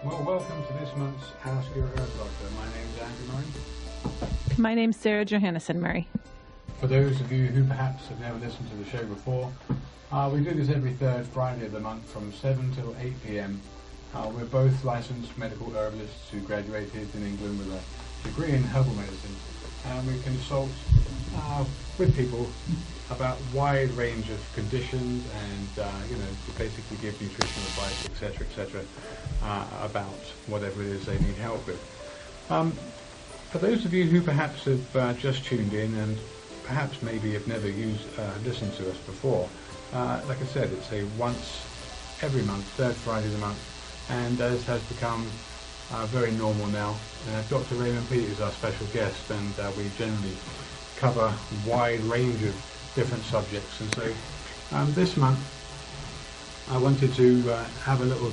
Well, welcome to this month's Ask Your Herb Doctor. My name's Andrew Murray. My name's Sarah Johannesson Murray. For those of you who perhaps have never listened to the show before, we do this every third Friday of the month from 7 till 8 p.m. We're both licensed medical herbalists who graduated in England with a degree in herbal medicine, and we consult with people about a wide range of conditions and to basically give nutritional advice, etc., about whatever it is they need help with. For those of you who perhaps have just tuned in and perhaps maybe have never listened to us before, like I said, it's a once every month, third Friday of the month, and as has become very normal now, Dr. Raymond Pete is our special guest, and we generally cover a wide range of different subjects. And so this month I wanted to have a little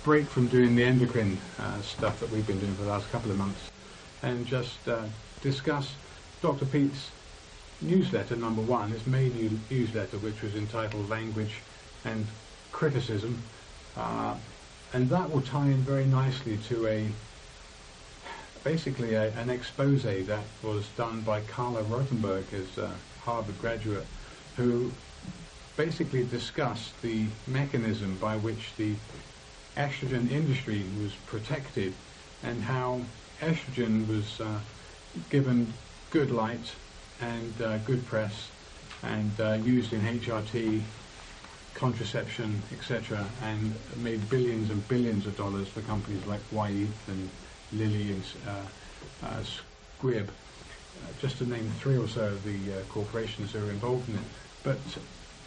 break from doing the endocrine stuff that we've been doing for the last couple of months and just discuss Dr. Pete's newsletter, number one, his main newsletter, which was entitled Language and Criticism, and that will tie in very nicely to basically an expose that was done by Carla Rothenberg, as a Harvard graduate, who basically discussed the mechanism by which the estrogen industry was protected and how estrogen was given good light and good press and used in HRT, contraception, etc., and made billions and billions of dollars for companies like Wyeth and Lilly and Squibb, just to name three or so of the corporations who are involved in it. But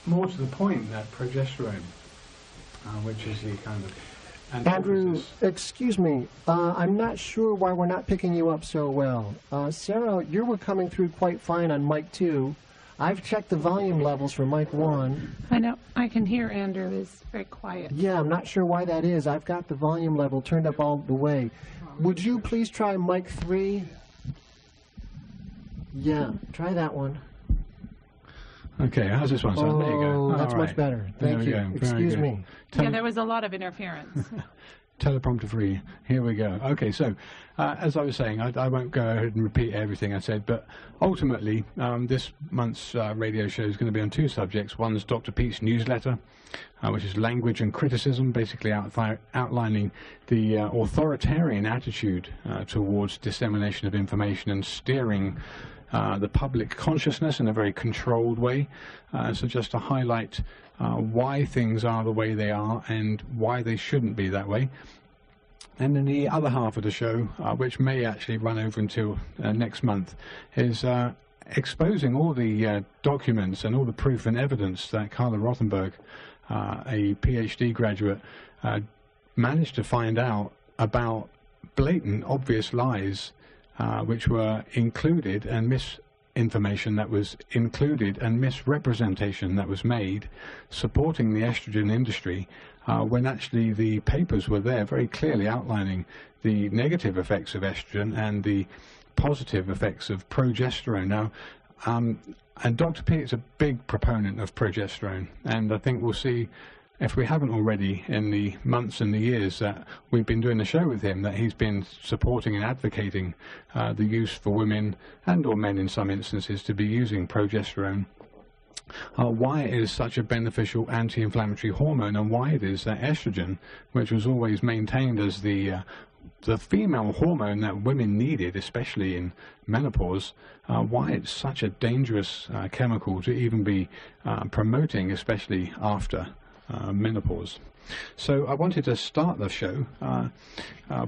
more to the point, that progesterone, which is the kind of Andrew, excuse me, I'm not sure why we're not picking you up so well. Sarah, you were coming through quite fine on mic 2. I've checked the volume levels for mic 1. I know, I can hear Andrew is very quiet. Yeah, I'm not sure why that is. I've got the volume level turned up all the way. Would you please try mic 3? Yeah, try that one. Okay, how's this one? So there you go. Oh, that's much better. Thank you. Excuse me. Yeah, there was a lot of interference. Teleprompter free. Here we go. Okay, so as I was saying, I won't go ahead and repeat everything I said, but ultimately this month's radio show is going to be on two subjects. One's Dr. Pete's newsletter, which is Language and Criticism, basically outlining the authoritarian attitude towards dissemination of information and steering the public consciousness in a very controlled way. So just to highlight why things are the way they are and why they shouldn't be that way. And then the other half of the show, which may actually run over until next month, is exposing all the documents and all the proof and evidence that Carla Rothenberg, a PhD graduate, managed to find out about blatant, obvious lies which were included, and misinformation that was included, and misrepresentation that was made supporting the estrogen industry, when actually the papers were there very clearly outlining the negative effects of estrogen and the positive effects of progesterone. Now, and Dr. Pete is a big proponent of progesterone, and I think we'll see, if we haven't already, in the months and the years that we've been doing the show with him, that he's been supporting and advocating the use for women and or men in some instances to be using progesterone. Why it is such a beneficial anti-inflammatory hormone, and why it is that estrogen, which was always maintained as the female hormone that women needed, especially in menopause, why it's such a dangerous chemical to even be promoting, especially after menopause. So I wanted to start the show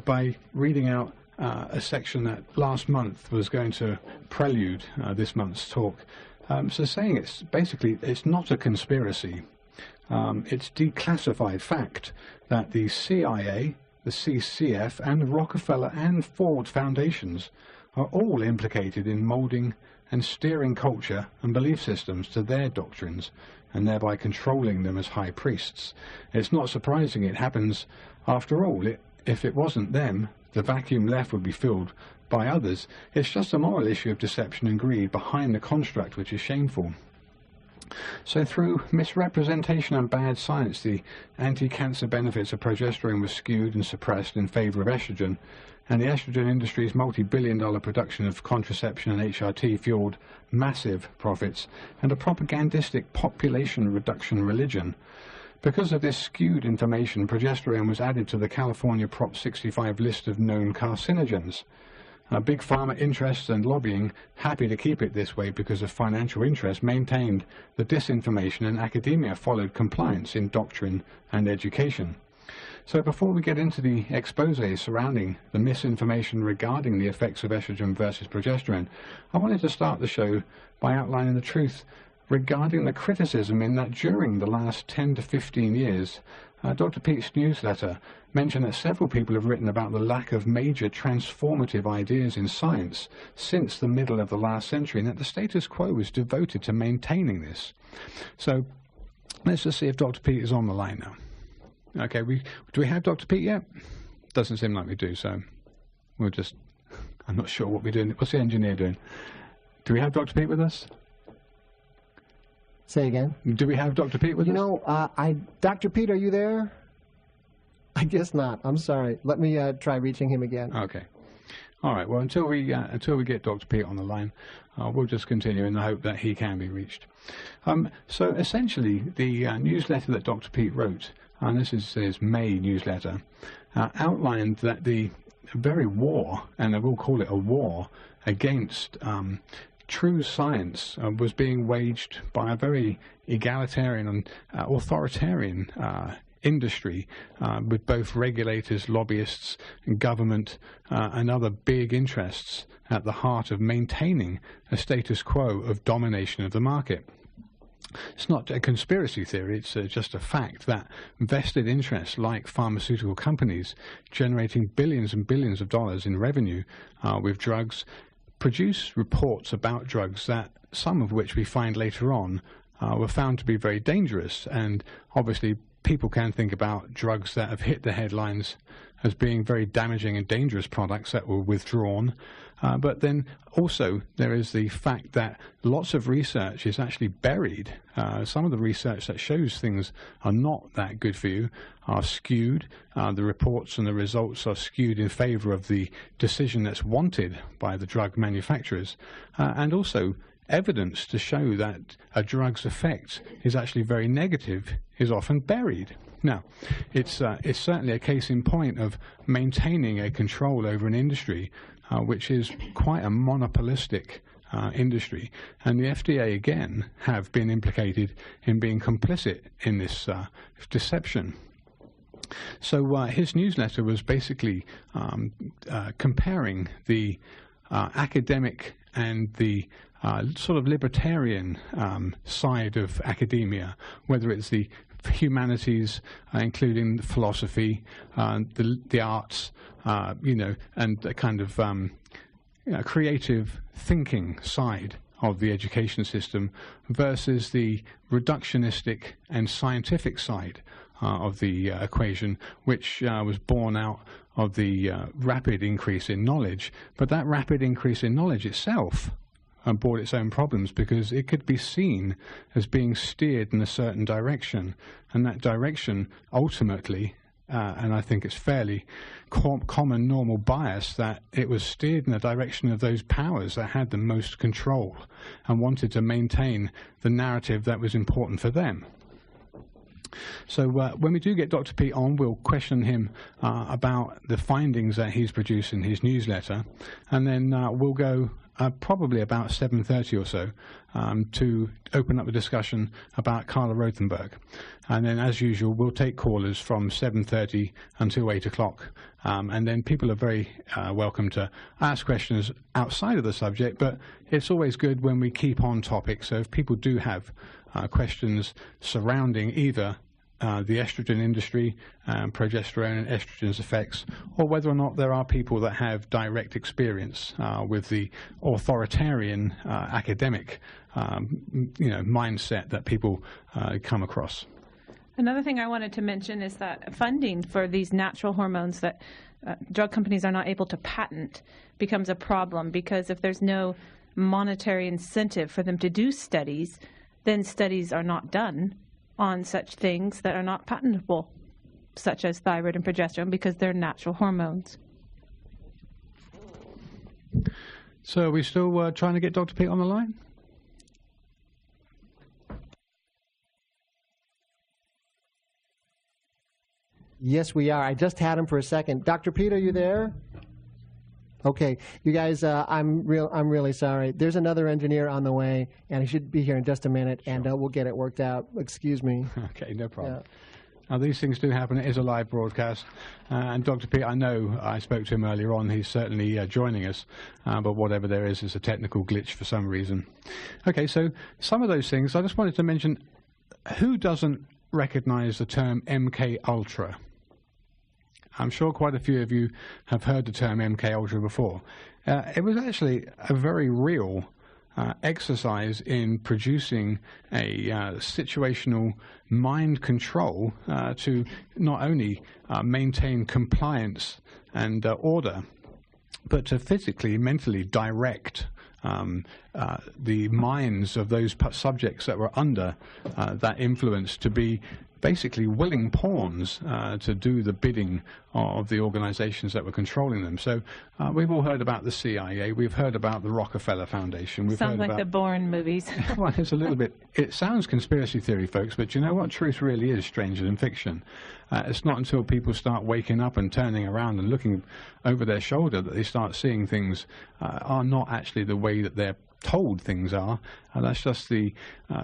by reading out a section that last month was going to prelude this month's talk. So saying it's basically, it's not a conspiracy. It's declassified fact that the CIA, the CCF, and the Rockefeller and Ford foundations are all implicated in molding and steering culture and belief systems to their doctrines, and thereby controlling them as high priests. It's not surprising it happens after all. If it wasn't them, the vacuum left would be filled by others. It's just a moral issue of deception and greed behind the construct, which is shameful. So through misrepresentation and bad science, the anti-cancer benefits of progesterone were skewed and suppressed in favor of estrogen, and the estrogen industry's multi-billion-dollar production of contraception and HRT fueled massive profits and a propagandistic population reduction religion. Because of this skewed information, progesterone was added to the California Prop 65 list of known carcinogens. Big pharma interests and lobbying, happy to keep it this way because of financial interest, maintained the disinformation, and academia followed compliance in doctrine and education. So before we get into the expose surrounding the misinformation regarding the effects of estrogen versus progesterone, I wanted to start the show by outlining the truth regarding the criticism in that during the last 10 to 15 years, Dr. Pete's newsletter mentioned that several people have written about the lack of major transformative ideas in science since the middle of the last century, and that the status quo was devoted to maintaining this. So let's just see if Dr. Pete is on the line now. Okay, do we have Dr. Pete yet? Doesn't seem like we do, so we'll just, I'm not sure what we're doing. What's the engineer doing? Do we have Dr. Pete with us? Say again? Do we have Dr. Pete with us? You know, Dr. Pete, are you there? I guess not. I'm sorry. Let me try reaching him again. Okay. All right. Well, until we get Dr. Pete on the line, we'll just continue in the hope that he can be reached. So essentially, the newsletter that Dr. Pete wrote, and this is his May newsletter, outlined that the very war, and I will call it a war, against true science was being waged by a very egalitarian and authoritarian industry, with both regulators, lobbyists, and government, and other big interests at the heart of maintaining a status quo of domination of the market. It's not a conspiracy theory, it's just a fact that vested interests like pharmaceutical companies generating billions and billions of dollars in revenue with drugs produce reports about drugs that, some of which we find later on, were found to be very dangerous. And obviously people can think about drugs that have hit the headlines as being very damaging and dangerous products that were withdrawn. But then also there is the fact that lots of research is actually buried. Some of the research that shows things are not that good for you are skewed. The reports and the results are skewed in favor of the decision that's wanted by the drug manufacturers. And also evidence to show that a drug's effect is actually very negative is often buried. Now, it's certainly a case in point of maintaining a control over an industry which is quite a monopolistic industry, and the FDA again have been implicated in being complicit in this deception. So his newsletter was basically comparing the academic and the sort of libertarian side of academia, whether it's the humanities, including philosophy, the arts, and the kind of creative thinking side of the education system, versus the reductionistic and scientific side of the equation, which was born out of the rapid increase in knowledge. But that rapid increase in knowledge itself brought its own problems, because it could be seen as being steered in a certain direction, and that direction ultimately, and I think it's fairly common normal bias, that it was steered in the direction of those powers that had the most control and wanted to maintain the narrative that was important for them. So when we do get Dr. Pete on, we'll question him about the findings that he's produced in his newsletter, and then we'll go probably about 7:30 or so to open up a discussion about Carla Rothenberg. And then, as usual, we'll take callers from 7:30 until 8 o'clock. And then people are very welcome to ask questions outside of the subject, but it's always good when we keep on topic. So if people do have questions surrounding either the estrogen industry, progesterone and estrogen's effects, or whether or not there are people that have direct experience with the authoritarian academic mindset that people come across. Another thing I wanted to mention is that funding for these natural hormones that drug companies are not able to patent becomes a problem, because if there's no monetary incentive for them to do studies, then studies are not done on such things that are not patentable, such as thyroid and progesterone, because they're natural hormones. So are we still trying to get Dr. Pete on the line? Yes, we are. I just had him for a second. Dr. Pete, are you there? Okay, you guys, I'm really sorry. There's another engineer on the way, and he should be here in just a minute, and we'll get it worked out. Excuse me. Okay, no problem. Yeah. Now, these things do happen. It is a live broadcast. And Dr. Pete, I know I spoke to him earlier on. He's certainly joining us. But whatever there is a technical glitch for some reason. Okay, so some of those things, I just wanted to mention, who doesn't recognize the term MK Ultra? I'm sure quite a few of you have heard the term MK Ultra before. It was actually a very real exercise in producing a situational mind control to not only maintain compliance and order, but to physically, mentally direct the minds of those subjects that were under that influence to be basically willing pawns to do the bidding of the organizations that were controlling them. So we've all heard about the CIA, we've heard about the Rockefeller Foundation. We've Sounds heard like about the Bourne movies. Well, it's a little bit, it sounds conspiracy theory, folks, but you know what? Truth really is stranger than fiction. It's not until people start waking up and turning around and looking over their shoulder that they start seeing things are not actually the way that they're told things are, and that's just the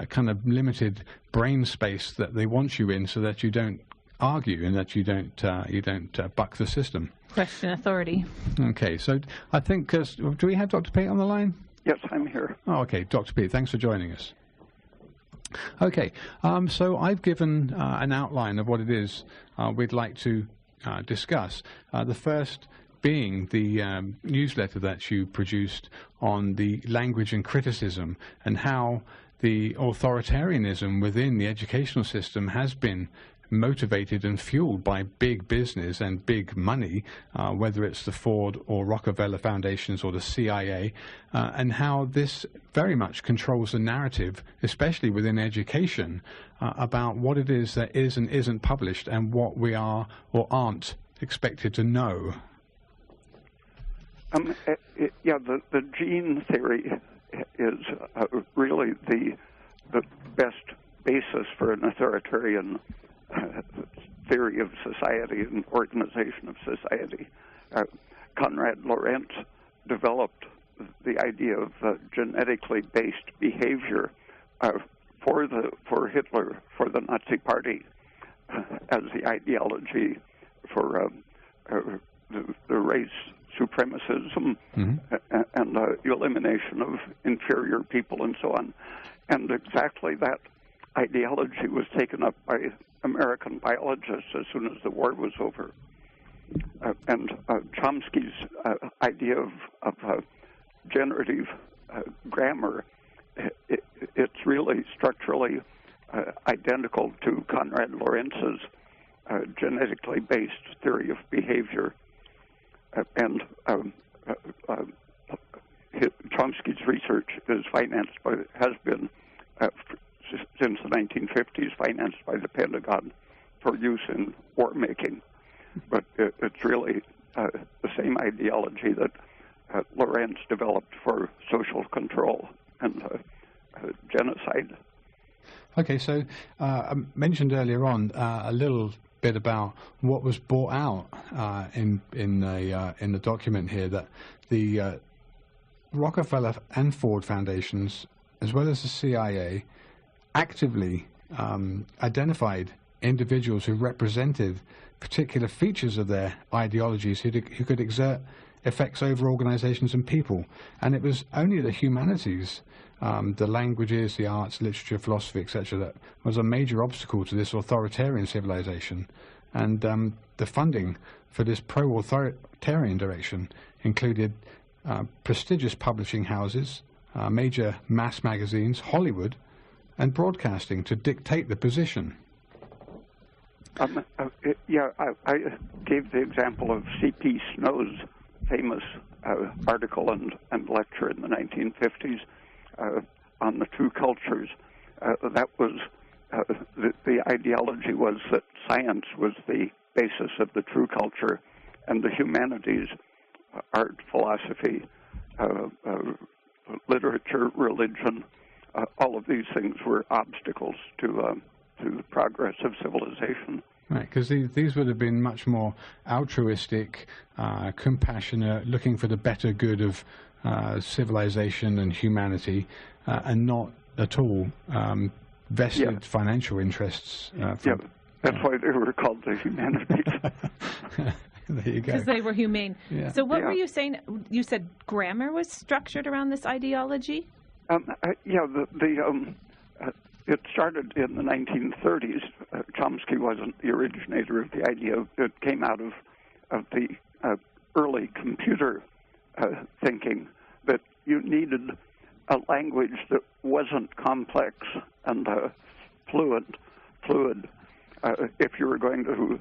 kind of limited brain space that they want you in so that you don't argue and that you don't buck the system. Question authority. Okay, so I think, do we have Dr. Pete on the line? Yes, I'm here. Oh, okay, Dr. Pete, thanks for joining us. Okay, so I've given an outline of what it is we'd like to discuss. The first being the newsletter that you produced on the language and criticism and how the authoritarianism within the educational system has been motivated and fueled by big business and big money, whether it's the Ford or Rockefeller Foundations or the CIA, and how this very much controls the narrative, especially within education, about what it is that is and isn't published and what we are or aren't expected to know. Yeah, the gene theory is really the best basis for an authoritarian theory of society and organization of society. Konrad Lorenz developed the idea of genetically based behavior for Hitler, for the Nazi Party, as the ideology for the race supremacism and elimination of inferior people and so on. And exactly that ideology was taken up by American biologists as soon as the war was over. And Chomsky's idea of generative grammar, it's really structurally identical to Konrad Lorenz's genetically based theory of behavior. And Chomsky's research is financed by, has been since the 1950s, financed by the Pentagon for use in war making. But it's really the same ideology that Lorenz developed for social control and genocide. Okay, so I mentioned earlier on a little bit about what was brought out in the document here, that the Rockefeller and Ford Foundations, as well as the CIA, actively identified individuals who represented particular features of their ideologies who could exert effects over organizations and people. And it was only the humanities, the languages, the arts, literature, philosophy, etc., that was a major obstacle to this authoritarian civilization. And the funding for this pro-authoritarian direction included prestigious publishing houses, major mass magazines, Hollywood, and broadcasting to dictate the position. Yeah, I gave the example of C.P. Snow's famous article and lecture in the 1950s on the two cultures. that was the ideology was that science was the basis of the true culture, and the humanities, art, philosophy, literature, religion, all of these things were obstacles to the progress of civilization. Right, because these would have been much more altruistic, compassionate, looking for the better good of civilization and humanity, and not at all vested financial interests. That's why they were called the humanities. There you go. Because they were humane. Yeah. So what were you saying? You said grammar was structured around this ideology? It started in the 1930s. Chomsky wasn't the originator of the idea. It came out of the early computer thinking that you needed a language that wasn't complex and fluid. If you were going to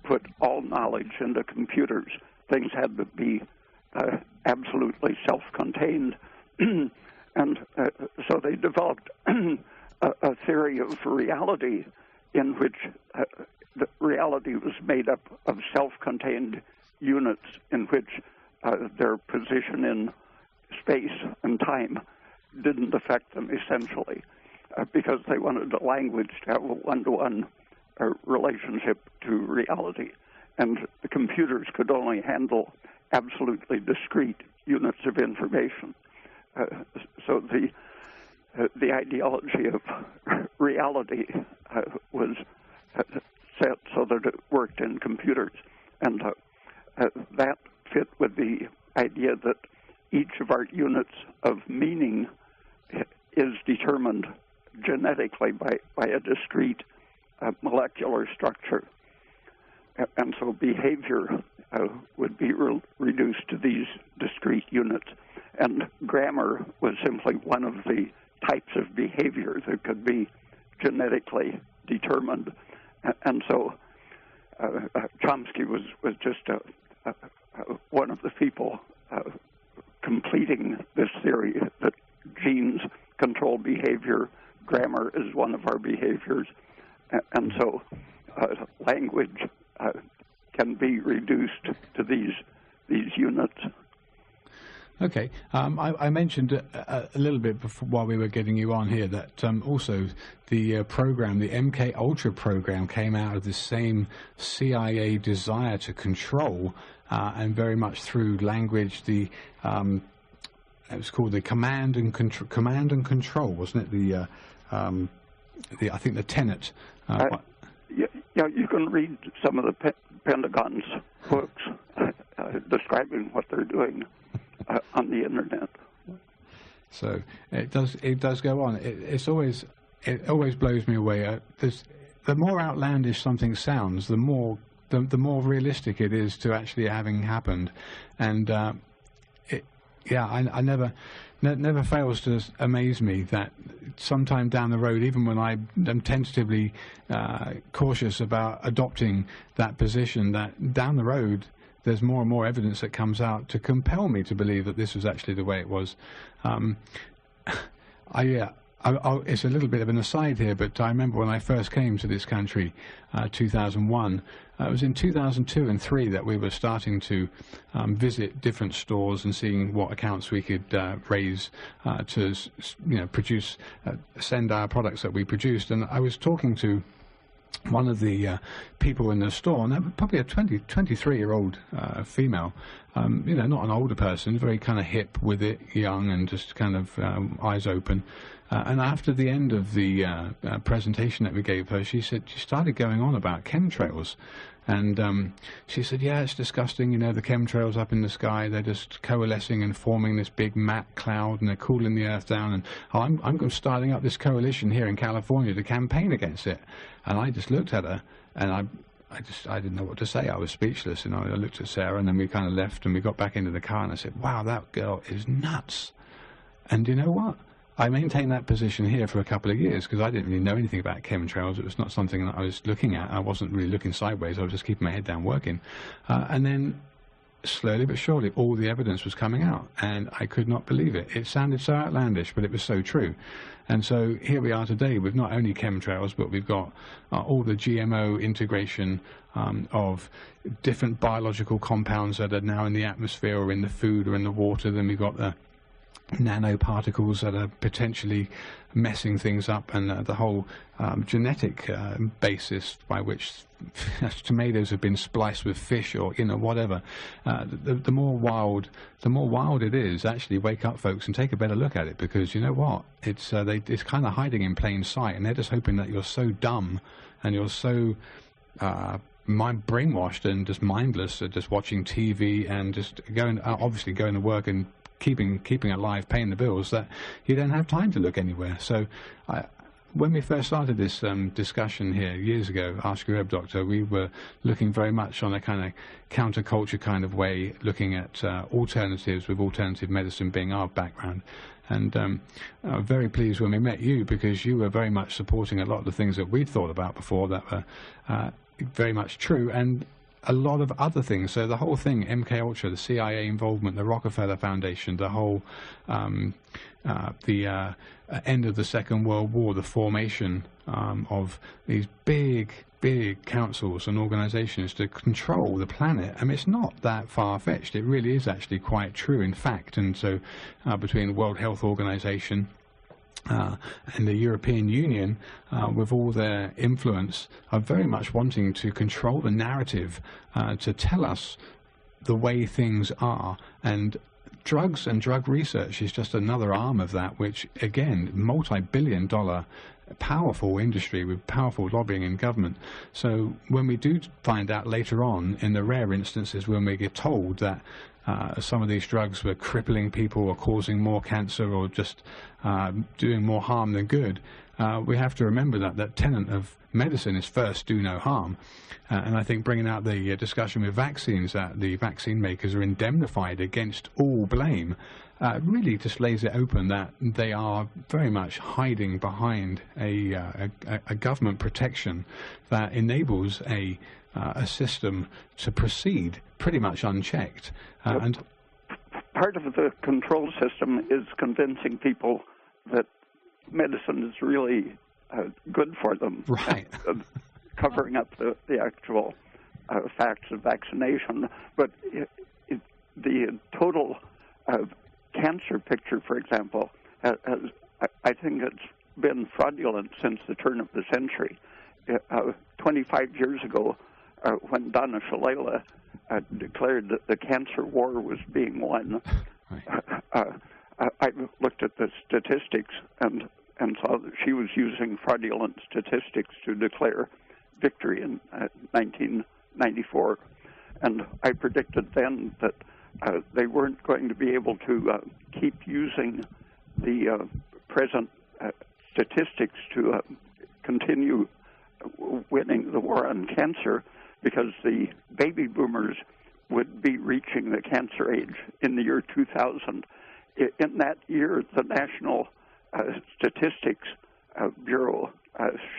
put all knowledge into computers, things had to be absolutely self-contained. And so they developed a theory of reality in which the reality was made up of self-contained units in which their position in space and time didn't affect them essentially, because they wanted a language to have a one-to-one relationship to reality. And the computers could only handle absolutely discrete units of information. So the ideology of reality was set so that it worked in computers. And that fit with the idea that each of our units of meaning is determined genetically by a discrete molecular structure. And so behavior would be reduced to these discrete units. And grammar was simply one of the types of behavior that could be genetically determined. And so Chomsky was just one of the people completing this theory that genes control behavior, grammar is one of our behaviors, and so language can be reduced to these units. Okay. I mentioned a little bit before, while we were getting you on here, that also the program, the MK Ultra program, came out of the same CIA desire to control, and very much through language. It was called the command and control, wasn't it? I think the tenet. Yeah, you can read some of the Pentagon's books describing what they're doing on the internet. So it does go on. It always blows me away. The more outlandish something sounds, the more realistic it is to actually having happened, and I never fails to amaze me that sometime down the road, even when I am tentatively cautious about adopting that position, that down the road there's more and more evidence that comes out to compel me to believe that this was actually the way it was. It's a little bit of an aside here, but I remember when I first came to this country, 2001, it was in 2002 and 3 that we were starting to visit different stores and seeing what accounts we could raise to, send our products that we produced. And I was talking to one of the people in the store, and probably a 23-year-old female, not an older person, very kind of hip with it, young and just kind of eyes open. And after the end of the presentation that we gave her, she started going on about chemtrails. And she said, yeah, it's disgusting, the chemtrails up in the sky, they're just coalescing and forming this big matte cloud, and they're cooling the earth down. And I'm starting up this coalition here in California to campaign against it. And I just looked at her, and I didn't know what to say. I was speechless. I looked at Sarah, and then we kind of left, and we got back into the car, and I said, wow, that girl is nuts. And you know what? I maintained that position here for a couple of years because I didn't really know anything about chemtrails. It was not something that I was looking at. I wasn't really looking sideways. I was just keeping my head down working. And then slowly but surely, all the evidence was coming out, and I could not believe it. It sounded so outlandish, but it was so true. And so here we are today with not only chemtrails, but we've got all the GMO integration of different biological compounds that are now in the atmosphere or in the food or in the water. Then we've got the nanoparticles that are potentially messing things up, and the whole genetic basis by which tomatoes have been spliced with fish, or whatever. The more wild it is. Actually, wake up, folks, and take a better look at it, because you know what? It's kind of hiding in plain sight, and they're just hoping that you're so dumb and you're so brainwashed and just mindless at just watching TV and just obviously going to work and keeping alive, paying the bills, that you don't have time to look anywhere. So when we first started this discussion here years ago, Ask Your Herb Doctor, we were looking very much on a kind of counterculture kind of way, looking at alternatives, with alternative medicine being our background. And very pleased when we met you, because you were very much supporting a lot of the things that we'd thought about before that were very much true, and a lot of other things. So the whole thing, MK Ultra, the CIA involvement, the Rockefeller Foundation, the whole the end of the Second World War, the formation of these big councils and organizations to control the planet. I mean, it's not that far-fetched. It really is actually quite true, in fact. And so between the World Health Organization and the European Union, with all their influence, are very much wanting to control the narrative, to tell us the way things are. And drugs and drug research is just another arm of that, which, again, multi-billion-dollar powerful industry with powerful lobbying in government. So when we do find out later on, in the rare instances when we get told that some of these drugs were crippling people or causing more cancer or just doing more harm than good, we have to remember that tenet of medicine is first do no harm. And I think bringing out the discussion with vaccines, that the vaccine makers are indemnified against all blame, really just lays it open that they are very much hiding behind a government protection that enables a system to proceed pretty much unchecked. And part of the control system is convincing people that medicine is really good for them. Right. Covering up the actual facts of vaccination. But the total cancer picture, for example, I think it's been fraudulent since the turn of the century. 25 years ago, when Donna Shalala declared that the cancer war was being won, I looked at the statistics and saw that she was using fraudulent statistics to declare victory in 1994. And I predicted then that they weren't going to be able to keep using the present statistics to continue winning the war on cancer, because the baby boomers would be reaching the cancer age in the year 2000. In that year, the National Statistics Bureau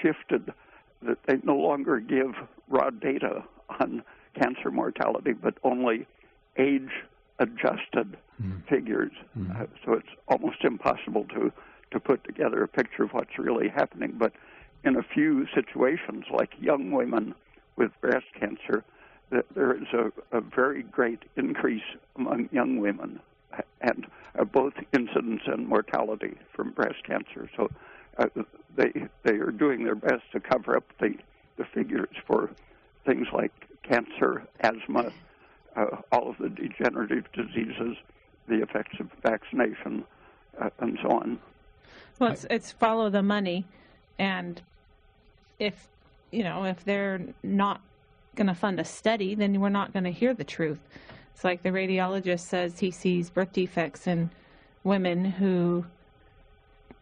shifted that they no longer give raw data on cancer mortality, but only age-adjusted figures. So it's almost impossible to put together a picture of what's really happening. But in a few situations, like young women with breast cancer, there is a very great increase among young women, and both incidence and mortality from breast cancer. So they are doing their best to cover up the figures for things like cancer, asthma, all of the degenerative diseases, the effects of vaccination, and so on. Well, it's follow the money, and if they're not going to fund a study, then we're not going to hear the truth. It's like the radiologist says he sees birth defects in women who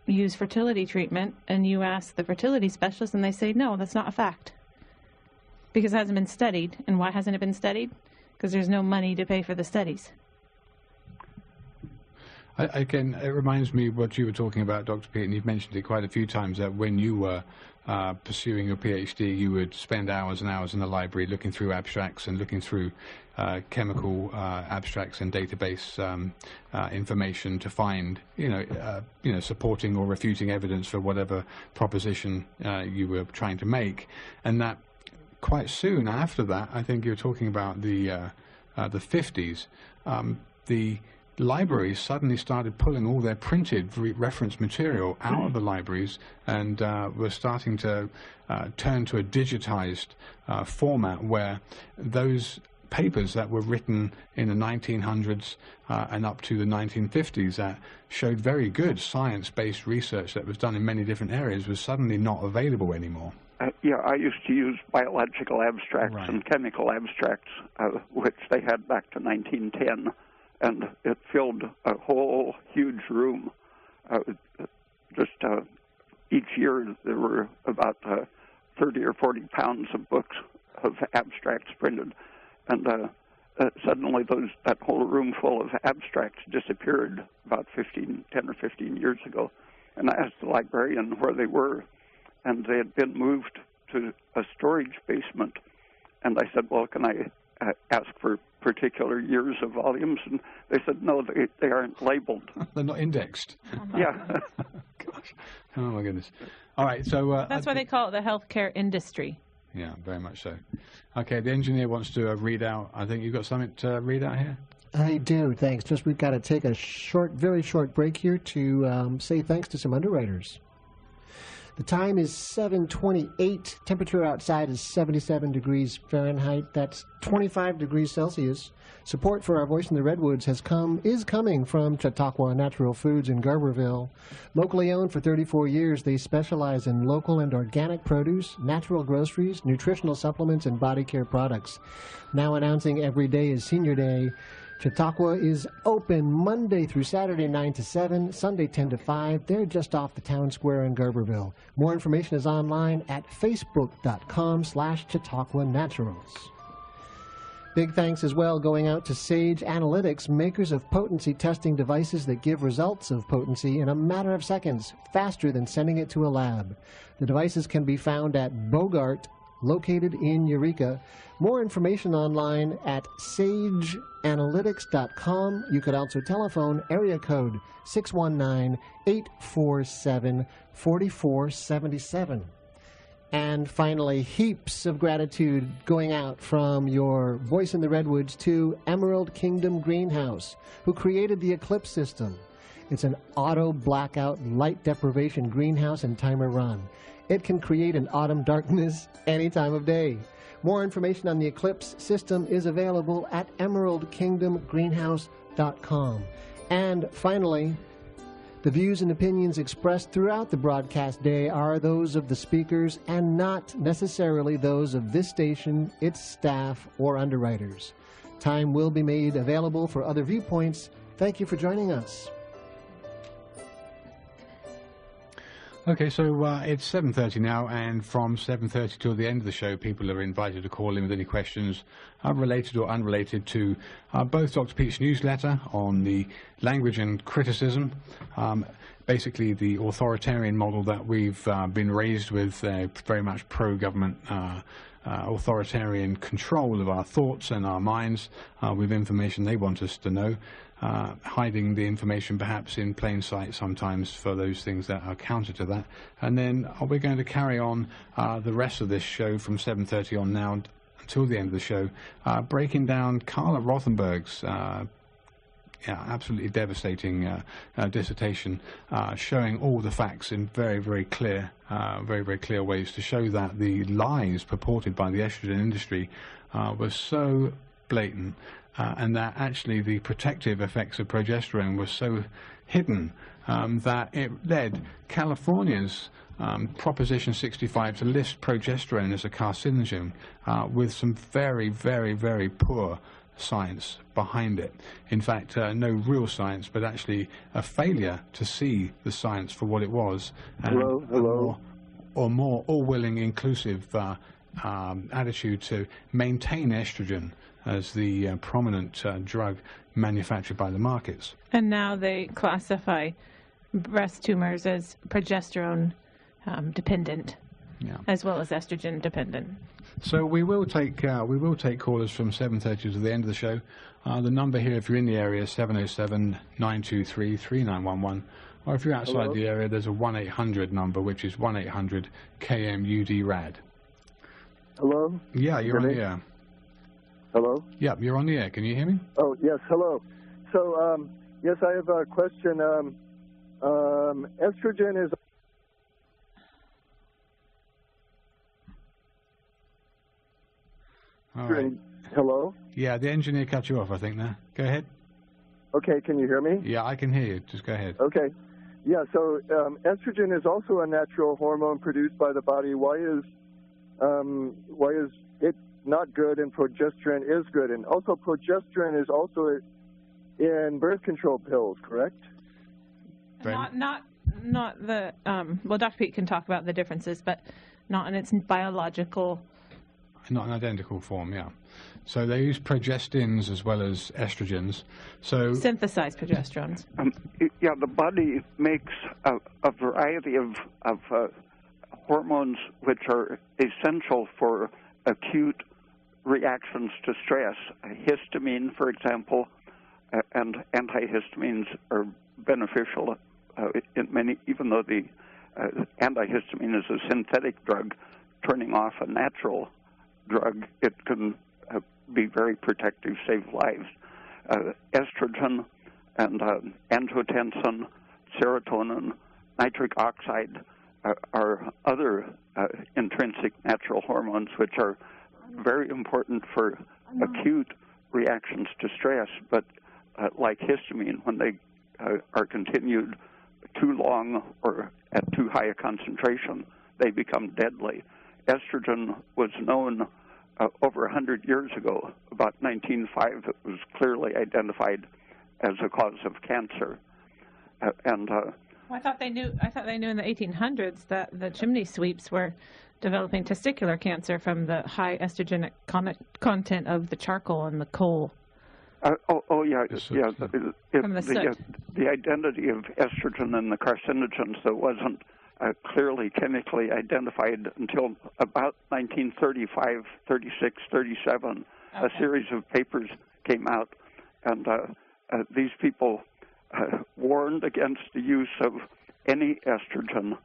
use fertility treatment, and you ask the fertility specialist, and they say, no, that's not a fact, because it hasn't been studied. And why hasn't it been studied? Because there's no money to pay for the studies. Again, it reminds me of what you were talking about, Dr. Pete, and you've mentioned it quite a few times, that when you were pursuing your PhD, you would spend hours and hours in the library looking through abstracts and looking through chemical abstracts and database information to find, supporting or refuting evidence for whatever proposition you were trying to make. And that quite soon after that, I think you're talking about the 50s, the libraries suddenly started pulling all their printed reference material out of the libraries and were starting to turn to a digitized format where those papers that were written in the 1900s and up to the 1950s that showed very good science-based research that was done in many different areas was suddenly not available anymore. Yeah, I used to use biological abstracts and chemical abstracts, which they had back to 1910. And it filled a whole huge room. Each year there were about 30 or 40 pounds of books of abstracts printed, and suddenly that whole room full of abstracts disappeared about 10 or 15 years ago. And I asked the librarian where they were, and they had been moved to a storage basement. And I said, well, can I ask for particular years of volumes? And they said, no, they aren't labeled. They're not indexed. Yeah. Gosh. Oh, my goodness. All right, so... That's why they call it the healthcare industry. Yeah, very much so. Okay, the engineer wants to read out. I think you've got something to read out here? I do, thanks. Just we've got to take a very short break here to say thanks to some underwriters. The time is 7:28. Temperature outside is 77 degrees Fahrenheit. That's 25 degrees Celsius. Support for our Voice in the Redwoods is coming from Chautauqua Natural Foods in Garberville. Locally owned for 34 years, they specialize in local and organic produce, natural groceries, nutritional supplements, and body care products. Now announcing every day is Senior Day. Chautauqua is open Monday through Saturday 9 to 7, Sunday 10 to 5. They're just off the town square in Garberville. More information is online at facebook.com/Chautauqua Naturals. Big thanks as well going out to Sage Analytics, makers of potency testing devices that give results of potency in a matter of seconds, faster than sending it to a lab. The devices can be found at Bogart, located in Eureka. More information online at sageanalytics.com. You could also telephone area code 619-847-4477. And finally, heaps of gratitude going out from your Voice in the Redwoods to Emerald Kingdom Greenhouse, who created the Eclipse system. It's an auto blackout light deprivation greenhouse and timer run. It can create an autumn darkness any time of day. More information on the Eclipse system is available at emeraldkingdomgreenhouse.com. And finally, the views and opinions expressed throughout the broadcast day are those of the speakers and not necessarily those of this station, its staff, or underwriters. Time will be made available for other viewpoints. Thank you for joining us. Okay, so it's 7:30 now, and from 7:30 till the end of the show, people are invited to call in with any questions related or unrelated to both Dr. Pete's newsletter on the language and criticism, basically the authoritarian model that we've been raised with, very much pro-government authoritarian control of our thoughts and our minds with information they want us to know. Hiding the information perhaps in plain sight sometimes for those things that are counter to that. And then we're going to carry on the rest of this show from 7:30 on now until the end of the show, breaking down Carla Rothenberg's absolutely devastating dissertation, showing all the facts in very, very clear ways to show that the lies purported by the estrogen industry were so blatant, and that actually the protective effects of progesterone were so hidden that it led California's Proposition 65 to list progesterone as a carcinogen with some very, very, very poor science behind it. In fact, no real science, but actually a failure to see the science for what it was. And Hello. Or more all-willing, inclusive attitude to maintain estrogen as the prominent drug manufactured by the markets. And now they classify breast tumors as progesterone dependent, as well as estrogen dependent. So we will take callers from 7:30 to the end of the show. The number here, if you're in the area, is 707-923-3911. Or if you're outside the area, there's a 1-800 number, which is 1-800-KMUD-RAD. Hello? Yeah, you're on the air. Hello? Yeah, you're on the air. Can you hear me? Oh, yes, hello. So, yes, I have a question. Estrogen is... All right. Hello? Yeah, the engineer cut you off, I think, now. Go ahead. Okay, can you hear me? Yeah, I can hear you. Just go ahead. Okay. Yeah, so estrogen is also a natural hormone produced by the body. Why is it not good and progesterone is good? And also progesterone is also in birth control pills, correct? Not the well, Dr. Pete can talk about the differences, but not in its biological. Not an identical form, yeah. So they use progestins as well as estrogens. So synthesized progesterones. Yeah, the body makes a variety of hormones which are essential for acute reactions to stress. Histamine, for example, and antihistamines are beneficial in many, even though the antihistamine is a synthetic drug, turning off a natural drug, it can be very protective, save lives. Estrogen and angiotensin, serotonin, nitric oxide are other intrinsic natural hormones which are very important for acute reactions to stress, but like histamine, when they are continued too long or at too high a concentration, they become deadly. Estrogen was known over 100 years ago, about 1905, it was clearly identified as a cause of cancer. Well, I thought they knew in the 1800s that the chimney sweeps were developing testicular cancer from the high estrogenic content of the charcoal and the coal. Yeah. From the soot. The identity of estrogen and the carcinogens that wasn't clearly chemically identified until about 1935, 36, 37. Okay. A series of papers came out, and these people warned against the use of any estrogen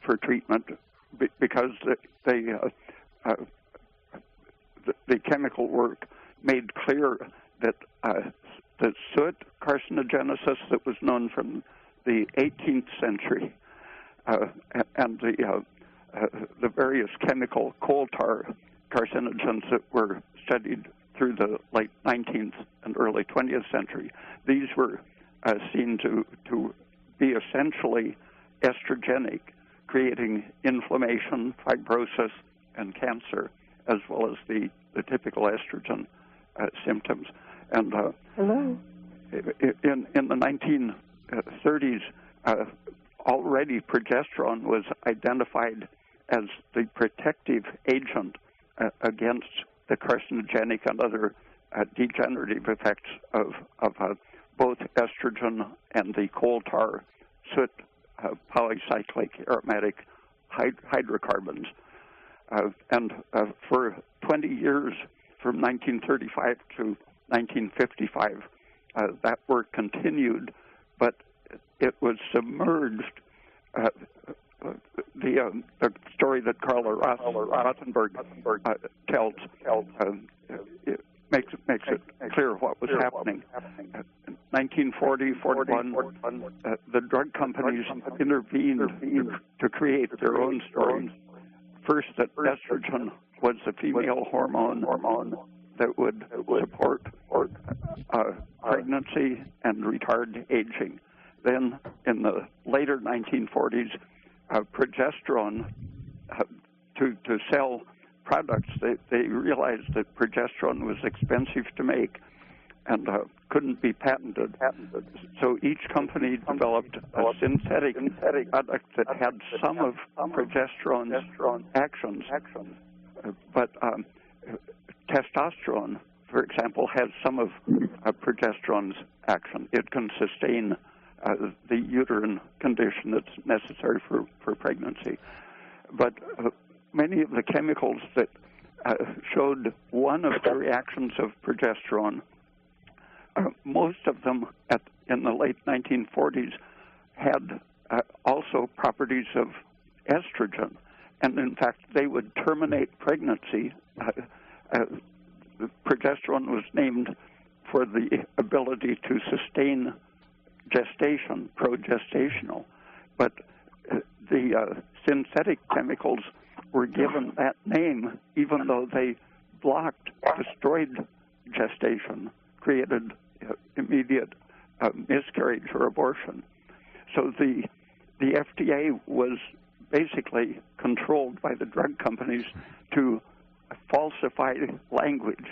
for treatment because the chemical work made clear that the soot carcinogenesis that was known from the 18th century and the various chemical coal tar carcinogens that were studied through the late 19th and early 20th century, these were seen to be essentially estrogenic, creating inflammation, fibrosis, and cancer, as well as the typical estrogen symptoms. And Hello. In the 1930s, already progesterone was identified as the protective agent against the carcinogenic and other degenerative effects of both estrogen and the coal tar soot polycyclic aromatic hydrocarbons. And for 20 years, from 1935 to 1955, that work continued, but it was submerged. The story that Carla Rothenberg tells it makes it clear what was happening. In 1940, 41, the drug companies intervened to create their own stories. First, that estrogen was the female hormone that would support pregnancy and retard aging. Then, in the later 1940s, progesterone, to sell products, they realized that progesterone was expensive to make and couldn't be patented. So each company developed a synthetic product that had some of progesterone's actions, but testosterone for example, has some of progesterone's action. It can sustain the uterine condition that's necessary for pregnancy. But many of the chemicals that showed one of the reactions of progesterone, most of them in the late 1940s had also properties of estrogen. And in fact, they would terminate pregnancy. Progesterone was named for the ability to sustain gestation, progestational. But the synthetic chemicals were given that name even though they blocked, destroyed gestation, created immediate miscarriage or abortion. So the FDA was basically controlled by the drug companies to falsify language,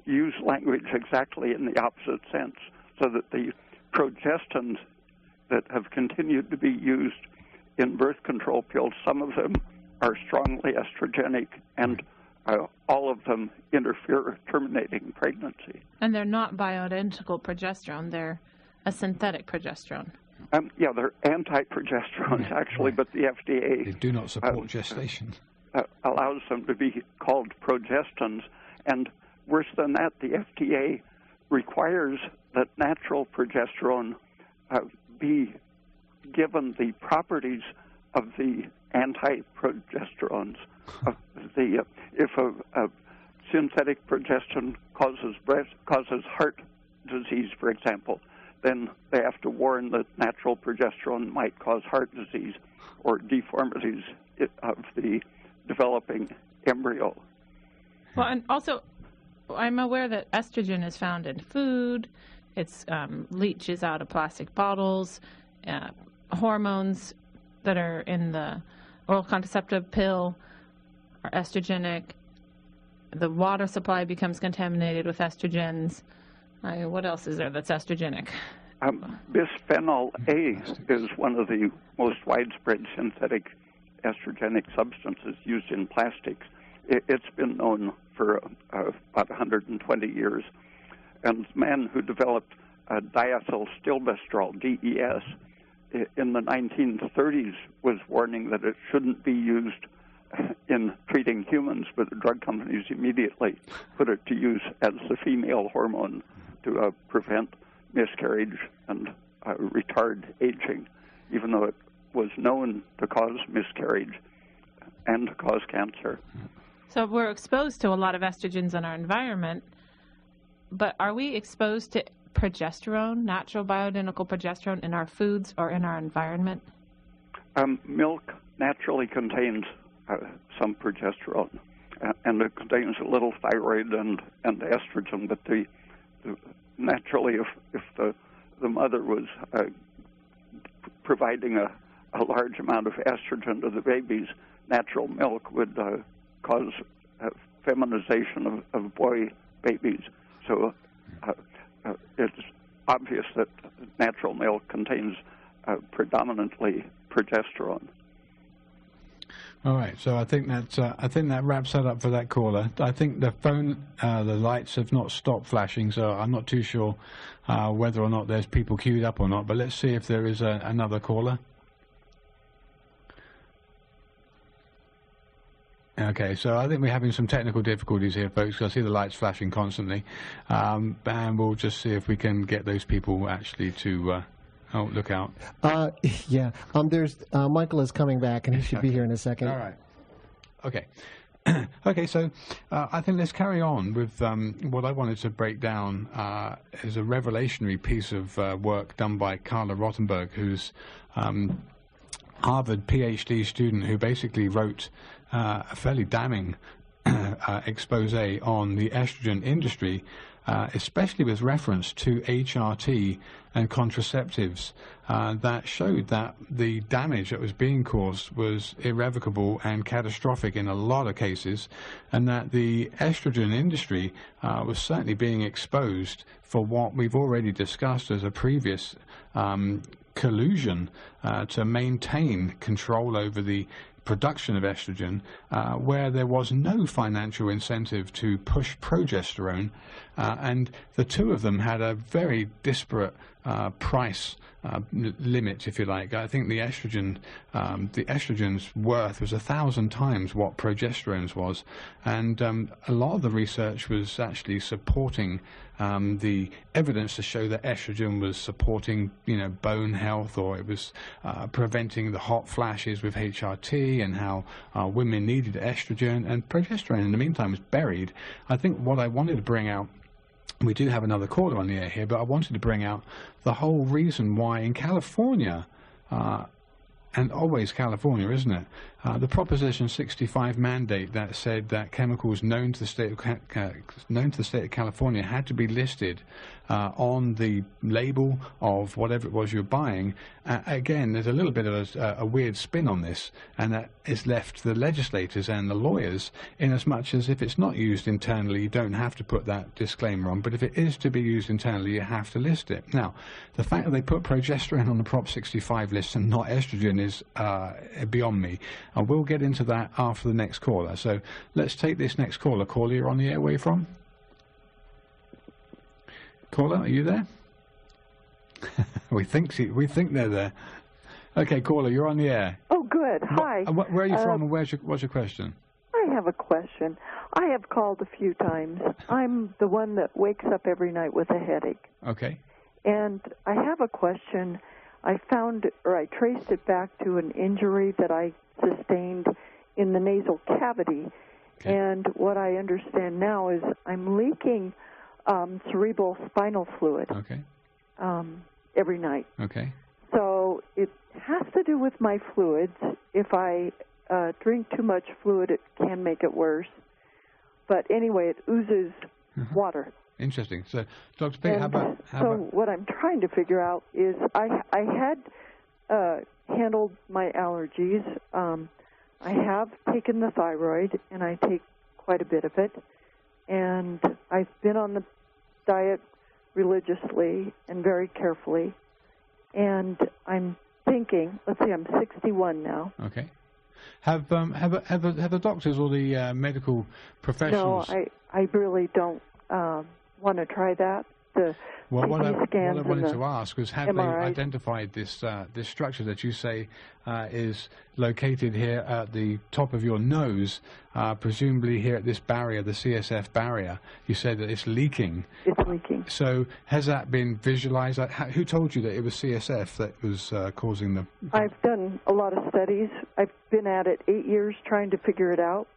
use language exactly in the opposite sense, so that the progestins that have continued to be used in birth control pills, some of them are strongly estrogenic, and all of them interfere terminating pregnancy. And they're not bioidentical progesterone, they're a synthetic progesterone. Yeah, they're anti-progesterones, actually, but the FDA... They do not support gestation. Allows them to be called progestins, and worse than that, the FDA requires that natural progesterone be given the properties of the anti-progesterones. If a synthetic progesterone causes heart disease, for example, then they have to warn that natural progesterone might cause heart disease or deformities of the developing embryo. Well, and also, I'm aware that estrogen is found in food. It's leaches out of plastic bottles. Hormones that are in the oral contraceptive pill are estrogenic. The water supply becomes contaminated with estrogens. What else is there that's estrogenic? Bisphenol A is one of the most widespread synthetic estrogenic substances used in plastics. It's been known for about 120 years. And the man who developed diethylstilbestrol, DES, in the 1930s was warning that it shouldn't be used in treating humans, but the drug companies immediately put it to use as the female hormone to prevent miscarriage and retard aging, even though it was known to cause miscarriage and to cause cancer. So we're exposed to a lot of estrogens in our environment, but are we exposed to progesterone, natural bioidentical progesterone, in our foods or in our environment? Milk naturally contains some progesterone, and it contains a little thyroid and estrogen, but naturally, if the mother was providing a large amount of estrogen to the babies, natural milk would cause feminization of boy babies. So it's obvious that natural milk contains predominantly progesterone. All right, so I think that wraps that up for that caller. I think the phone, the lights have not stopped flashing, so I'm not too sure whether or not there's people queued up or not. But let's see if there is another caller. Okay, so I think we're having some technical difficulties here, folks, because I see the lights flashing constantly. And we'll just see if we can get those people actually to... oh, look out. Yeah. There's Michael is coming back, and he should be here in a second. All right. Okay. Okay, so I think let's carry on with what I wanted to break down is a revelationary piece of work done by Carla Rottenberg, who's Harvard PhD student who basically wrote a fairly damning expose on the estrogen industry, especially with reference to HRT and contraceptives, that showed that the damage that was being caused was irrevocable and catastrophic in a lot of cases, and that the estrogen industry was certainly being exposed for what we've already discussed as a previous collusion to maintain control over the production of estrogen, where there was no financial incentive to push progesterone, and the two of them had a very disparate price limit, if you like. I think the estrogen's worth was 1,000 times what progesterone's was, and a lot of the research was actually supporting the evidence to show that estrogen was supporting, bone health, or it was preventing the hot flashes with HRT, and how women needed estrogen, and progesterone in the meantime was buried. I think what I wanted to bring out, we do have another caller on the air here, but I wanted to bring out the whole reason why in California, and always California, isn't it? The Proposition 65 mandate that said that chemicals known to the state of California had to be listed on the label of whatever it was you're buying. Again, there's a little bit of a weird spin on this, and that is left to the legislators and the lawyers, in as much as if it's not used internally, you don't have to put that disclaimer on, but if it is to be used internally, you have to list it. Now, the fact that they put progesterone on the Prop 65 list and not estrogen is beyond me. I will get into that after the next caller. So let's take this next caller. Caller, you're on the air. Where are you from? Caller, are you there? we think they're there. Okay, caller, you're on the air. Oh, good. Hi. Where are you from, and what's your question? I have a question. I have called a few times. I'm the one that wakes up every night with a headache. Okay. And I have a question. I traced it back to an injury that I sustained in the nasal cavity. Okay. And what I understand now is I'm leaking cerebral spinal fluid. Okay. Every night. Okay. So it has to do with my fluids. If I drink too much fluid, it can make it worse. But anyway, it oozes water. Interesting. So, Dr. P, what I'm trying to figure out is I had handled my allergies. I have taken the thyroid, and I take quite a bit of it. And I've been on the diet religiously and very carefully. And I'm thinking, let's see, I'm 61 now. Okay. Have the doctors or the medical professionals? No, I really don't want to try that. What I wanted to ask was, have they MRIs. identified this structure that you say is located here at the top of your nose, presumably here at this barrier, the CSF barrier? You said that it's leaking. It's leaking. So has that been visualized? Who told you that it was CSF that was causing the... I've done a lot of studies. I've been at it 8 years trying to figure it out.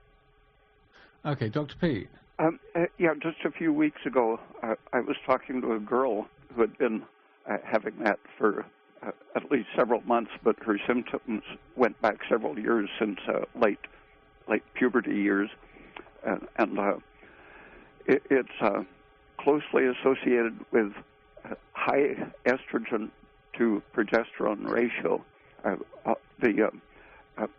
Okay, Dr. Pete. Yeah, just a few weeks ago, I was talking to a girl who had been having that for at least several months, but her symptoms went back several years since late puberty years, and it's closely associated with high estrogen to progesterone ratio. The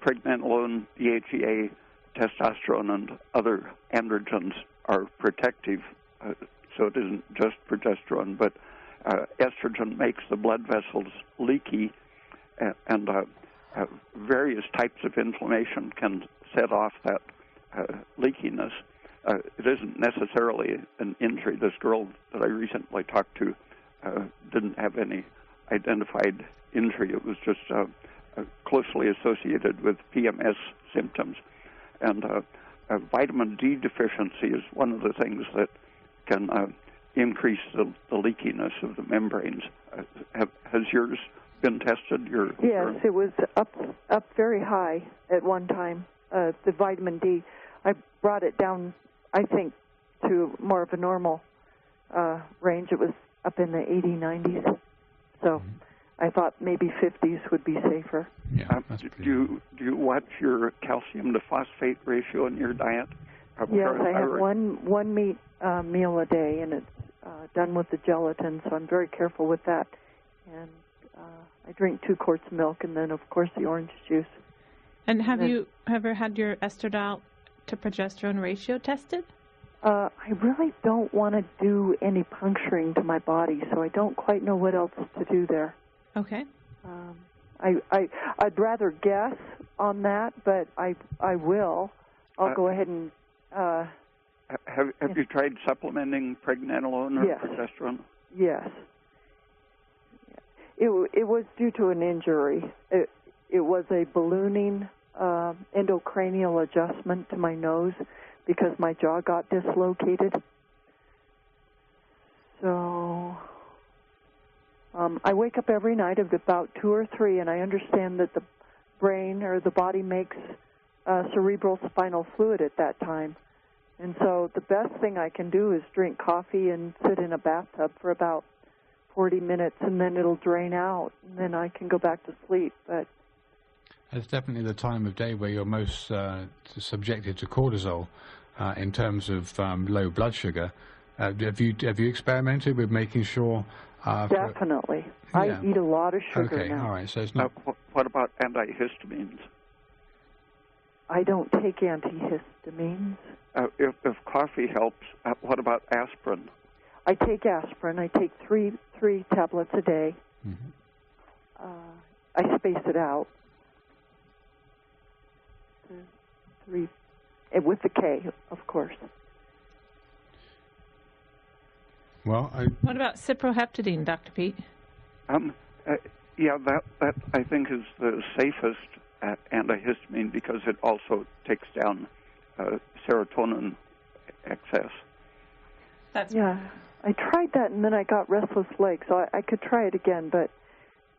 pregnenolone, DHEA, testosterone, and other androgens are protective, so it isn't just progesterone, but estrogen makes the blood vessels leaky, and various types of inflammation can set off that leakiness. It isn't necessarily an injury. This girl that I recently talked to didn't have any identified injury. It was just closely associated with PMS symptoms. And vitamin D deficiency is one of the things that can increase the leakiness of the membranes. Has yours been tested? Yes, it was up very high at one time, the vitamin D. I brought it down, I think, to more of a normal range. It was up in the 80, 90s. So I thought maybe 50s would be safer. Yeah, do you watch your calcium to phosphate ratio in your diet? Yes, I have one meat meal a day, and it's done with the gelatin, so I'm very careful with that. And I drink 2 quarts of milk, and then, of course, the orange juice. And have you ever had your estradiol to progesterone ratio tested? I really don't want to do any puncturing to my body, so I don't quite know what else to do there. Okay. I'd rather guess, on that, but I will. I'll go ahead and. Have you tried supplementing pregnenolone or Yes. progesterone? Yes. It was due to an injury. It was a ballooning endocranial adjustment to my nose because my jaw got dislocated. So I wake up every night at about 2 or 3, and I understand that the brain or the body makes cerebral spinal fluid at that time. And so the best thing I can do is drink coffee and sit in a bathtub for about 40 minutes, and then it'll drain out, and then I can go back to sleep. But it's definitely the time of day where you're most subjected to cortisol in terms of low blood sugar. Have you experimented with making sure? Definitely. I eat a lot of sugar okay, now. all right. So it's not. What about antihistamines? I don't take antihistamines. If coffee helps, what about aspirin? I take aspirin. I take three tablets a day. Mm-hmm. I space it out. 3, with the K, of course. Well, What about cyproheptadine, Dr. Pete? Yeah, that I think is the safest antihistamine because it also takes down serotonin excess. Yeah, I tried that, and then I got restless legs, so I could try it again, but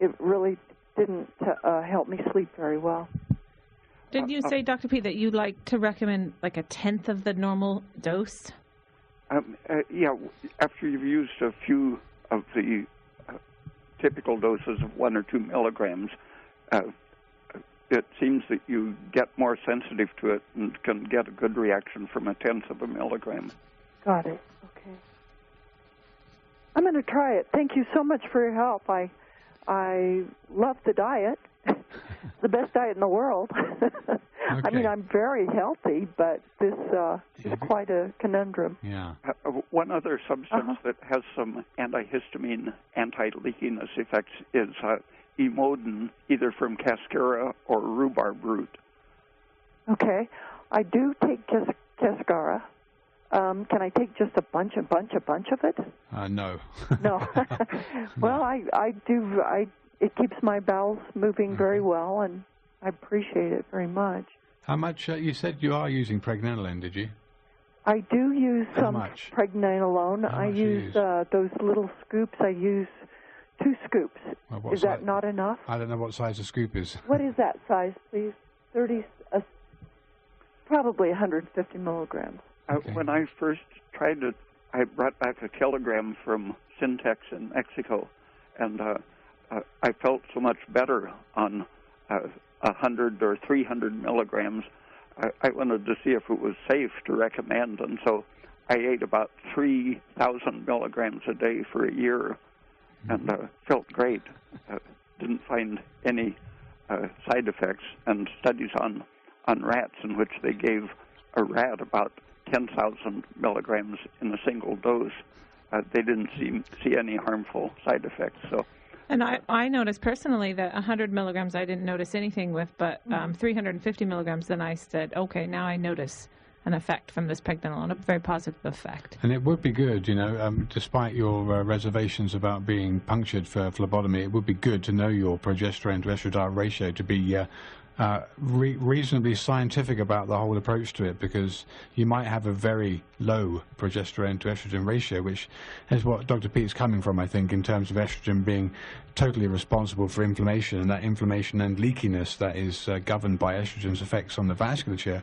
it really didn't help me sleep very well. Did you say, Dr. Pete, that you like to recommend like a 1/10 of the normal dose? Yeah, after you've used a few of the typical doses of 1 or 2 milligrams, it seems that you get more sensitive to it and can get a good reaction from a 1/10 of a milligram. Got it. Okay. I'm going to try it. Thank you so much for your help. I love the diet. It's the best diet in the world. I mean, I'm very healthy, but this is quite a conundrum. Yeah. One other substance that has some antihistamine, anti-leakiness effects is Emodin, either from cascara or rhubarb root. Okay. I do take cascara. Can I take just a bunch of it? No. No. Well, I do. It keeps my bowels moving very well, and I appreciate it very much. How much? You said you are using pregnenolone, did you? I do use some much? pregnenolone. I use those little scoops. I use 2 scoops. Well, is that not enough? I don't know what size a scoop is. What is that size, please? 30, probably 150 milligrams. Okay. When I first tried it, I brought back a kilogram from Syntex in Mexico, and I felt so much better on 100 or 300 milligrams. I wanted to see if it was safe to recommend, and so I ate about 3,000 milligrams a day for a year, and felt great. Didn't find any side effects, and studies on rats in which they gave a rat about 10,000 milligrams in a single dose, they didn't see any harmful side effects. So, and I noticed personally that 100 milligrams I didn't notice anything with, but 350 milligrams, then I said, okay, now I notice an effect from this pregnenolone, a very positive effect. And it would be good, despite your reservations about being punctured for phlebotomy, it would be good to know your progesterone to estradiol ratio, to be reasonably scientific about the whole approach to it, because you might have a very low progesterone to estrogen ratio, which is what Dr. Pete's coming from, I think, in terms of estrogen being totally responsible for inflammation, and that inflammation and leakiness that is governed by estrogen's effects on the vasculature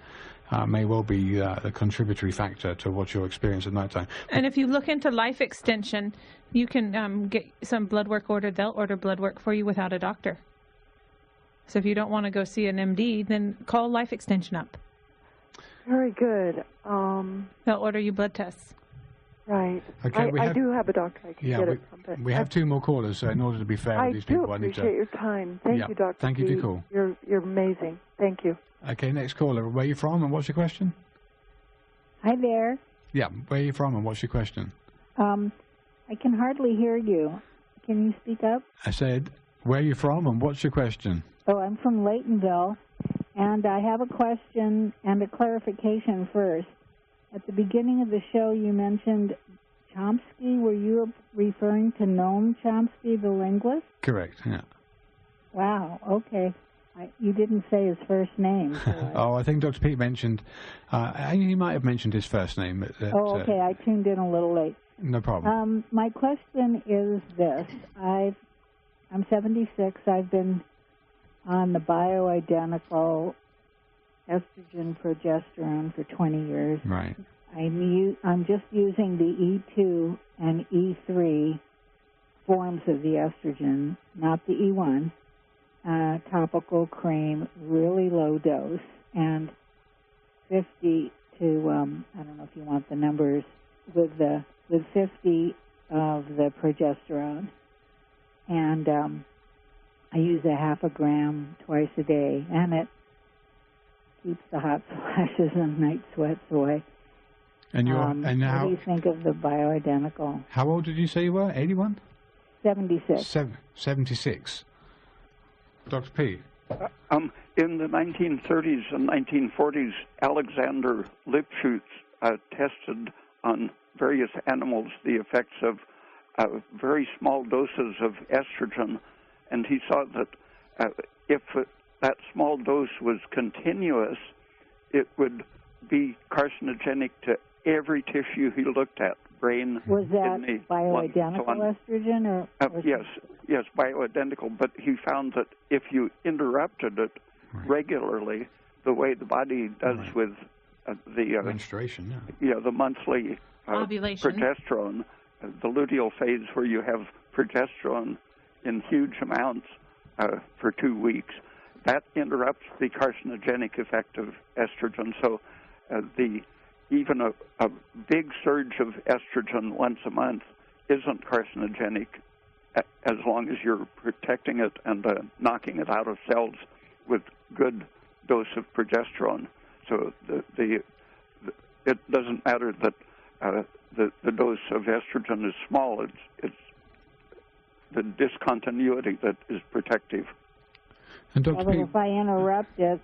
may well be a contributory factor to what you'll experience at nighttime. And if you look into life extension, you can get some blood work ordered. They'll order blood work for you without a doctor. So if you don't want to go see an MD, then call Life Extension up. Very good. They'll order you blood tests. Right. Okay, I do have a doctor I can get it from. But we have 2 more callers, so in order to be fair with these people, I do appreciate your time. Thank you, Dr. Thank you for your call. You're amazing. Thank you. Okay, next caller. Where are you from and what's your question? Hi there. Yeah, where are you from and what's your question? I can hardly hear you. Can you speak up? I said, where are you from and what's your question? Oh, I'm from Laytonville, And I have a question and a clarification first. At the beginning of the show, you mentioned Chomsky. Were you referring to Noam Chomsky, the linguist? Correct, yeah. Wow, okay. You didn't say his first name. So Oh, I think Dr. Pete mentioned, he might have mentioned his first name. okay, I tuned in a little late. No problem. My question is this. I'm 76. I've been on the bioidentical estrogen progesterone for 20 years. Right. I'm just using the E2 and E3 forms of the estrogen, not the E1. Topical cream, really low dose, and 50 to I don't know if you want the numbers with 50 of the progesterone, and I use a half a gram twice a day, and it keeps the hot flashes and night sweats away. And what do you think of the bioidentical? How old did you say you were? 81? 76. 76. Dr. P. In the 1930s and 1940s, Alexander Lipschutz tested on various animals the effects of very small doses of estrogen, and he saw that if that small dose was continuous, it would be carcinogenic to every tissue he looked at, brain, was that kidney, bioidentical lung, so estrogen, or yes, bioidentical. But he found that if you interrupted it regularly, the way the body does with the menstruation, the monthly ovulation, progesterone, the luteal phase, where you have progesterone in huge amounts for 2 weeks, that interrupts the carcinogenic effect of estrogen. So even a big surge of estrogen once a month isn't carcinogenic as long as you're protecting it and knocking it out of cells with good dose of progesterone. So it doesn't matter that the dose of estrogen is small. It's the discontinuity that is protective. And Dr. Pete, if I interrupt it,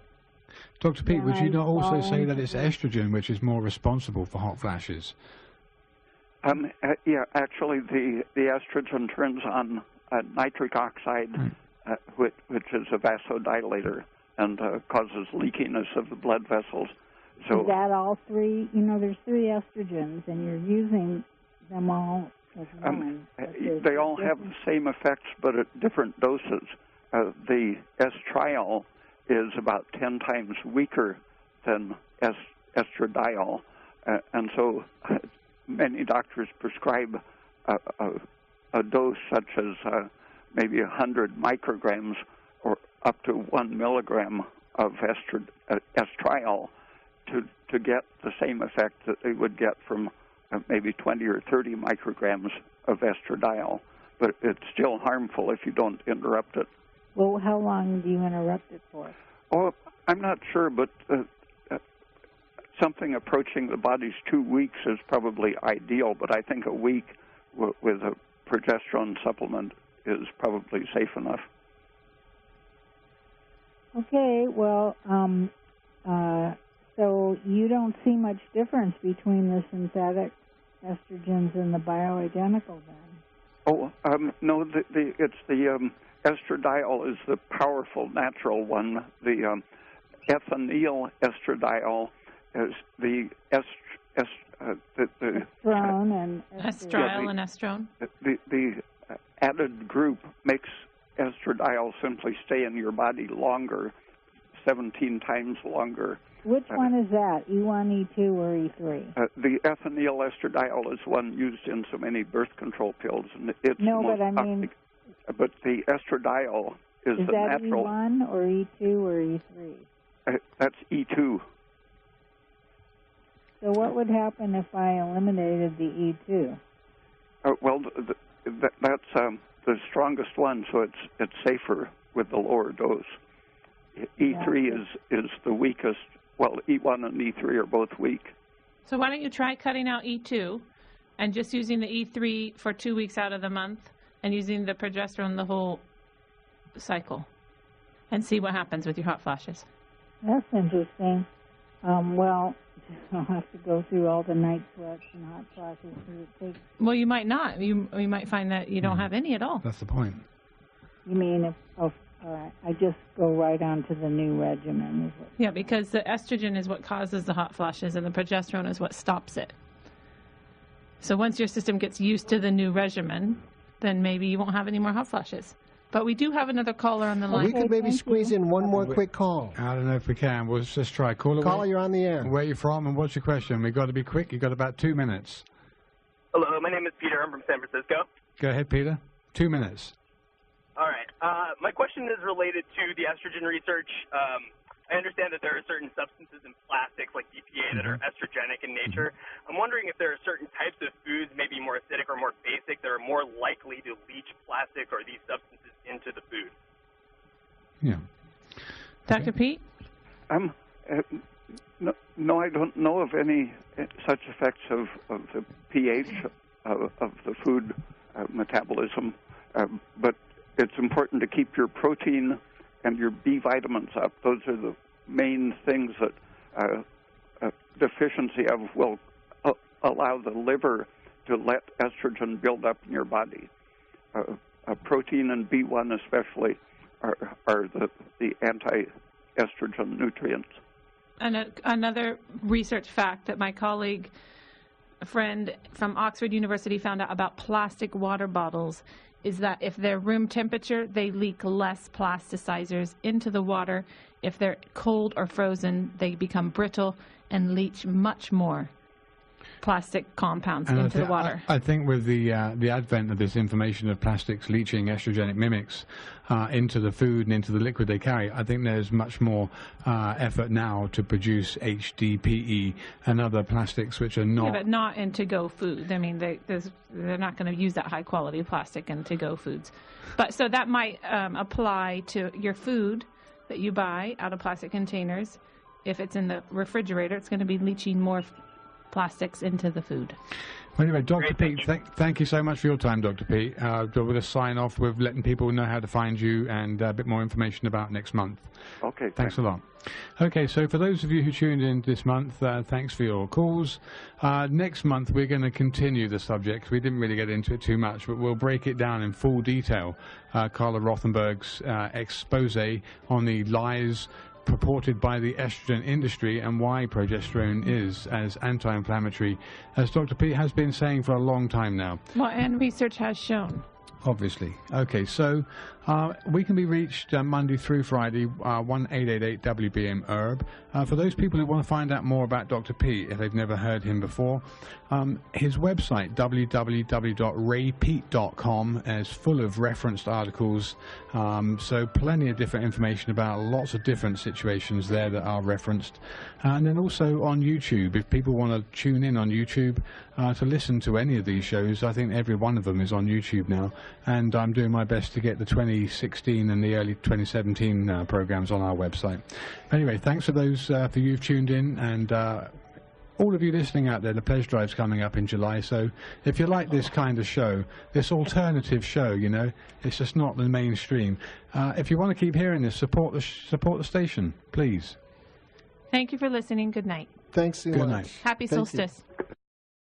Dr. Pete, would you not also say that it's estrogen which is more responsible for hot flashes? Actually, the estrogen turns on nitric oxide, which is a vasodilator and causes leakiness of the blood vessels. So is that all three? There's 3 estrogens, and you're using them all as one. They all have the same effects, but at different doses. The estriol is about 10 times weaker than estradiol, and so many doctors prescribe a dose such as maybe 100 micrograms or up to 1 milligram of estriol to get the same effect that they would get from maybe 20 or 30 micrograms of estradiol. But it's still harmful if you don't interrupt it. Well, how long do you interrupt it for? Oh, I'm not sure, but something approaching the body's 2 weeks is probably ideal, but I think a week with a progesterone supplement is probably safe enough. Okay, well, so you don't see much difference between the synthetic estrogens and the bioidentical then? Oh, no, it's the estradiol is the powerful natural one. The ethinyl estradiol is the estrone and estriol and estrone. The added group makes estradiol simply stay in your body longer, 17 times longer. Which one is that, E1, E2, or E3? The ethinyl estradiol is one used in so many birth control pills, and it's no, the most but I toxic. mean, but the estradiol is the that natural. E1 or E2 or E3? That's E2. So what would happen if I eliminated the E2? Well, that's the strongest one, so it's safer with the lower dose. E3 is the weakest. Well, E1 and E3 are both weak. So why don't you try cutting out E2 and just using the E3 for 2 weeks out of the month and using the progesterone the whole cycle and see what happens with your hot flashes. That's interesting. Well, I'll have to go through all the night sweats and hot flashes. Well, you might not. You might find that you don't have any at all. That's the point. You mean if I just go right on to the new regimen? Yeah, because the estrogen is what causes the hot flashes, and the progesterone is what stops it. So once your system gets used to the new regimen, then maybe you won't have any more hot flashes. But we do have another caller on the line. We could maybe squeeze in one more quick call. I don't know if we can. We'll just try. Caller, you're on the air. Where are you from and what's your question? We've got to be quick. You've got about 2 minutes. Hello, my name is Peter. I'm from San Francisco. Go ahead, Peter. 2 minutes. All right. My question is related to the estrogen research. I understand that there are certain substances in plastics like BPA that are estrogenic in nature. I'm wondering if there are certain types of foods, maybe more acidic or more basic, that are more likely to leach plastic or these substances into the food. Yeah. Dr. Pete? No, I don't know of any such effects of the pH of the food metabolism, but it's important to keep your protein and your B vitamins up. Those are the main things that deficiency of will allow the liver to let estrogen build up in your body. Protein and B1 especially are the anti-estrogen nutrients. And another research fact that my colleague, a friend from Oxford University, found out about plastic water bottles is that if they're room temperature, they leak less plasticizers into the water. If they're cold or frozen, they become brittle and leach much more plastic compounds into the water. I think with the advent of this information of plastics leaching estrogenic mimics into the food and into the liquid they carry, I think there's much more effort now to produce HDPE and other plastics which are not... Yeah, but not in to-go food. I mean, they're not going to use that high-quality plastic in to-go foods. But so that might apply to your food that you buy out of plastic containers. If it's in the refrigerator, it's going to be leaching more plastics into the food. Well, anyway, Dr. Pete, thank you so much for your time, Dr. Pete. We're going to sign off with letting people know how to find you and a bit more information about next month. Okay. Thanks a lot. Okay, so for those of you who tuned in this month, thanks for your calls. Next month, we're going to continue the subject. We didn't really get into it too much, but we'll break it down in full detail. Carla Rothenberg's expose on the lies purported by the estrogen industry and why progesterone is as anti-inflammatory, as Dr. Pete has been saying for a long time now. Well, and research has shown. Obviously. Okay, so we can be reached Monday through Friday, 1-888-WBM-HERB. For those people who want to find out more about Dr. Pete, if they've never heard him before, his website, www.raypete.com, is full of referenced articles, so plenty of different information about lots of different situations there that are referenced. And then also on YouTube, if people want to tune in on YouTube to listen to any of these shows, I think every one of them is on YouTube now, and I'm doing my best to get the 2016 and the early 2017 programs on our website. Anyway, thanks for those for you've tuned in, and all of you listening out there, the Pledge Drive's coming up in July, so if you like this kind of show, this alternative show, you know, it's just not the mainstream. If you want to keep hearing this, support the station, please. Thank you for listening. Good night. Thanks so much. Good night. Happy Thank you. solstice.